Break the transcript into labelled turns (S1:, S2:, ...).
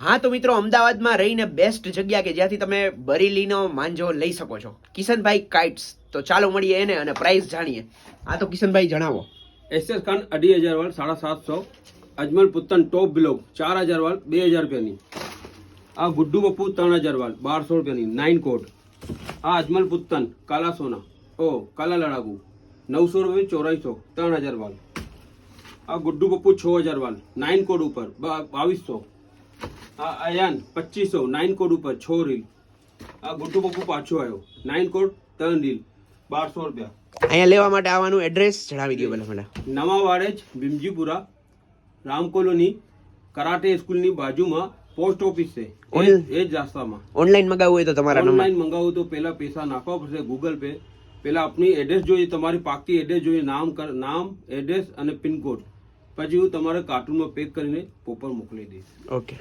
S1: હા તો મિત્રો, અમદાવાદમાં રહીને બેસ્ટ જગ્યા કે જ્યાંથી તમે બરેલીનો માંજો લઈ શકો છો, કિશનભાઈ કાઇટ્સ. તો ચાલો મળીએ એને અને પ્રાઇસ જાણીએ. હા તો કિશનભાઈ જણાવો.
S2: એસએસ ખાન 2500 વાળ 750, અજમલ પુત્તન ટોપ બ્લોક 4000 વાળ 2000 રૂપિયાની. આ ગુડ્ડુ પપ્પુ 3000 વાળ 1200 રૂપિયાની 9 કોટ. આ અજમલ પુત્તન કાલા સોના કાલા લડાકુ 900 રૂપિયા 2400 3000 વાળ. આ ગુડ્ડુ પપ્પુ 6000 વાળ 9 કોડ ઉપર 2200. આ અયાન 2500 9 કોડ ઉપર 6 રીલ. આ ગુડ્ડુ પપ્પુ પાછો આવ્યો 9 કોડ 3 રીલ 1200 રૂપિયા.
S1: અહીંયા લેવા માટે આવવાનું એડ્રેસ જણાવી દો પહેલા.
S2: નવા વાડેજ ભીમજીપુરા રામ કોલોની કરાટે સ્કૂલની બાજુમાં પોસ્ટ ઓફિસ છે, એ જ રસ્તામાં.
S1: ઓનલાઈન મંગાવવું હોય તો તમારા
S2: ઓનલાઈન મંગાવું તો પહેલા પૈસા નાખવા પડશે ગૂગલ પે. પહેલા આપની એડ્રેસ જોઈએ, તમારી પાકી એડ્રેસ જોઈએ, નામ એડ્રેસ અને પિનકોડ. પછી હું તમારે કાર્ટૂનમાં પેક કરીને પોપર મોકલી દઈશ.
S1: ઓકે.